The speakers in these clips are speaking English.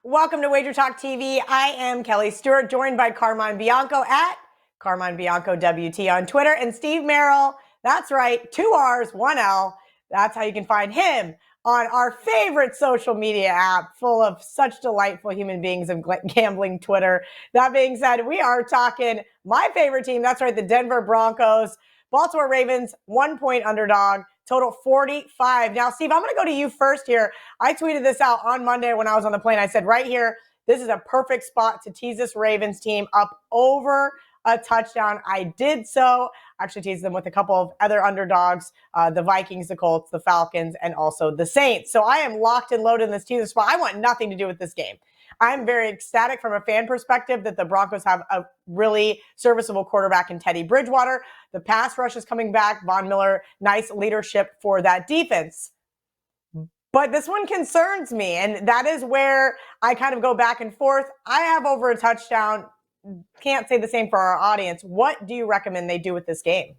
Welcome to WagerTalk TV. I am Kelly Stewart, joined by Carmine Bianco at Carmine Bianco WT on Twitter, and Steve Merrill. That's right, 2 R's, 1 L. That's how you can find him on our favorite social media app, full of such delightful human beings of gambling, Twitter. That being said, we are talking my favorite team. That's right, the Denver Broncos. Baltimore Ravens, 1-point underdog. Total 45. Now, Steve, I'm going to go to you first here. I tweeted this out on Monday when I was on the plane. I said right here, this is a perfect spot to tease this Ravens team up over a touchdown. I did so. Actually teased them with a couple of other underdogs, the Vikings, the Colts, the Falcons, and also the Saints. So I am locked and loaded in this teaser spot. I want nothing to do with this game. I'm very ecstatic from a fan perspective that the Broncos have a really serviceable quarterback in Teddy Bridgewater. The pass rush is coming back. Von Miller, nice leadership for that defense. But this one concerns me, and that is where I kind of go back and forth. I have over a touchdown. Can't say the same for our audience. What do you recommend they do with this game?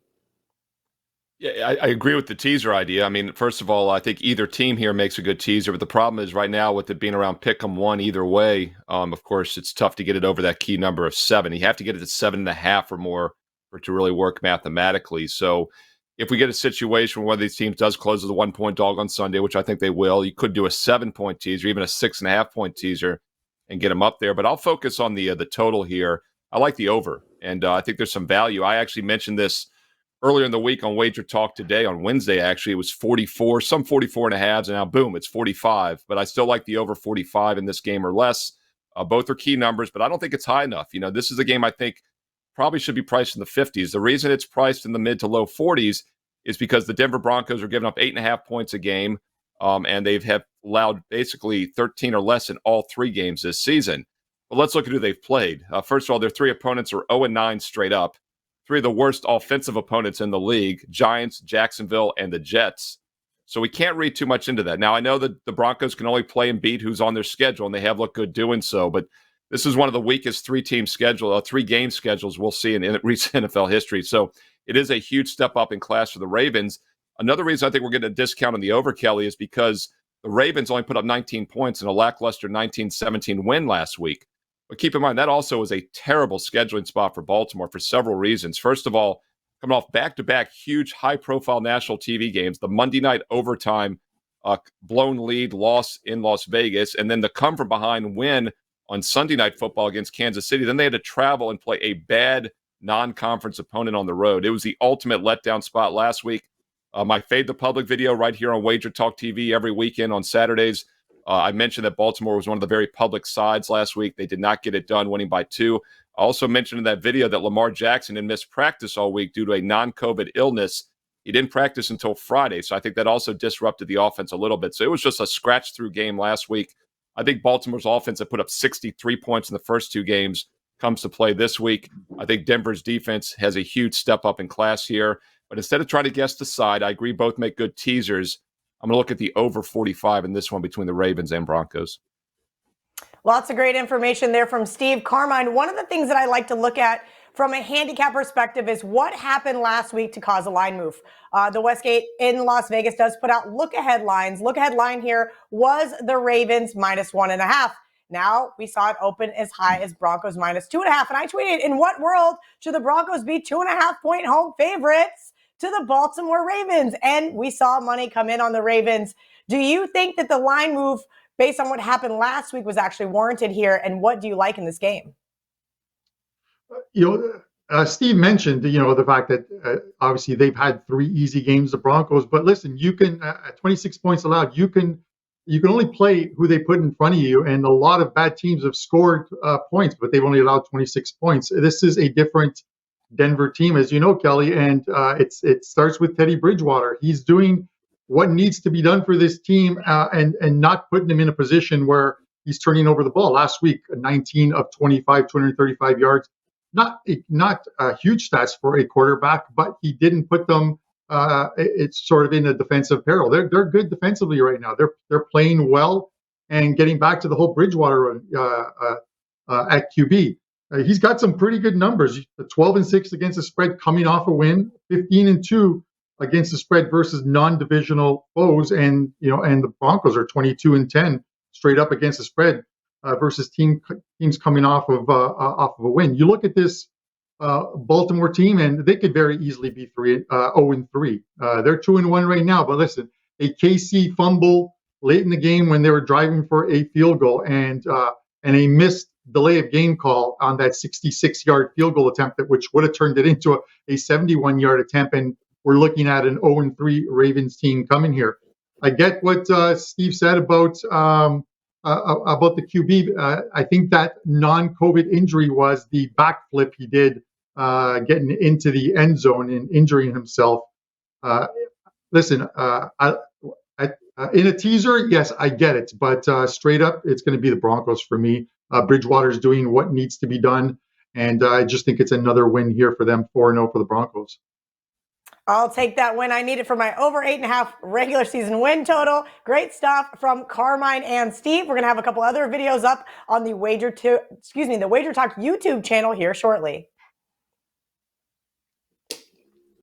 Yeah, I agree with the teaser idea. I mean, first of all, I think either team here makes a good teaser, but the problem is right now with it being around pick'em one either way, of course, it's tough to get it over that key number of 7. You have to get it to 7.5 or more for it to really work mathematically. So if we get a situation where one of these teams does close with a 1-point dog on Sunday, which I think they will, you could do a 7-point teaser, even a 6.5-point teaser and get them up there. But I'll focus on the total here. I like the over, and I think there's some value. I actually mentioned this earlier in the week on Wager Talk today on Wednesday. Actually, it was 44, some 44 and a halves, and now boom, it's 45. But I still like the over 45 in this game or less. Both are key numbers, but I don't think it's high enough. You know, this is a game I think probably should be priced in the 50s. The reason it's priced in the mid to low 40s is because the Denver Broncos are giving up 8.5 points a game, and have allowed basically 13 or less in all 3 games this season. But let's look at who they've played. First of all, their 3 opponents are 0-9 straight up. 3 of the worst offensive opponents in the league: Giants, Jacksonville, and the Jets. So we can't read too much into that. Now, I know that the Broncos can only play and beat who's on their schedule, and they have looked good doing so, but this is one of the weakest 3-game schedules we'll see in recent NFL history. So it is a huge step up in class for the Ravens. Another reason I think we're getting a discount on the over, Kelly, is because the Ravens only put up 19 points in a lackluster 19-17 win last week. But keep in mind, that also is a terrible scheduling spot for Baltimore for several reasons. First of all, coming off back-to-back huge high-profile national TV games, the Monday night overtime blown lead loss in Las Vegas, and then the come-from-behind win on Sunday Night Football against Kansas City. Then they had to travel and play a bad non-conference opponent on the road. It was the ultimate letdown spot last week. My Fade the Public video right here on Wager Talk TV every weekend on Saturdays. I mentioned that Baltimore was one of the very public sides last week. They did not get it done, winning by 2. I also mentioned in that video that Lamar Jackson had missed practice all week due to a non-COVID illness. He didn't practice until Friday, so I think that also disrupted the offense a little bit. So it was just a scratch-through game last week. I think Baltimore's offense that put up 63 points in the first 2 games comes to play this week. I think Denver's defense has a huge step up in class here. But instead of trying to guess the side, I agree both make good teasers. I'm going to look at the over 45 in this one between the Ravens and Broncos. Lots of great information there from Steve. Carmine, one of the things that I like to look at from a handicap perspective is what happened last week to cause a line move. The Westgate in Las Vegas does put out look-ahead lines. Look-ahead line here was the Ravens -1.5. Now we saw it open as high as Broncos -2.5. And I tweeted, in what world should the Broncos be 2.5-point home favorites to the Baltimore Ravens? And we saw money come in on the Ravens. Do you think that the line move based on what happened last week was actually warranted here? And what do you like in this game? Steve mentioned, the fact that obviously they've had 3 easy games, the Broncos. But listen, you can at 26 points allowed, you can only play who they put in front of you. And a lot of bad teams have scored points, but they've only allowed 26 points. This is a different Denver team, as you know, Kelly, and it starts with Teddy Bridgewater. He's doing what needs to be done for this team, and not putting them in a position where he's turning over the ball. Last week, 19 of 25, 235 yards. Not huge stats for a quarterback, but he didn't put them. It's sort of in a defensive peril. They're good defensively right now. They're playing well and getting back to the whole Bridgewater at QB. He's got some pretty good numbers. 12-6 against the spread, coming off a win. 15-2 against the spread versus non-divisional foes, and the Broncos are 22-10 straight up against the spread versus teams coming off of a win. You look at this Baltimore team, and they could very easily be 0-3. They're 2-1 right now. But listen, a KC fumble late in the game when they were driving for a field goal, and a missed delay of game call on that 66-yard field goal attempt, which would have turned it into a 71-yard attempt, and we're looking at an 0-3 Ravens team coming here. I get what Steve said about the QB. I think that non-COVID injury was the backflip he did getting into the end zone and injuring himself. Listen, in a teaser, yes, I get it. But straight up, it's going to be the Broncos for me. Bridgewater's doing what needs to be done. And I just think it's another win here for them, 4-0 for the Broncos. I'll take that win. I need it for my over 8.5 regular season win total. Great stuff from Carmine and Steve. We're going to have a couple other videos up on the WagerTalk YouTube channel here shortly.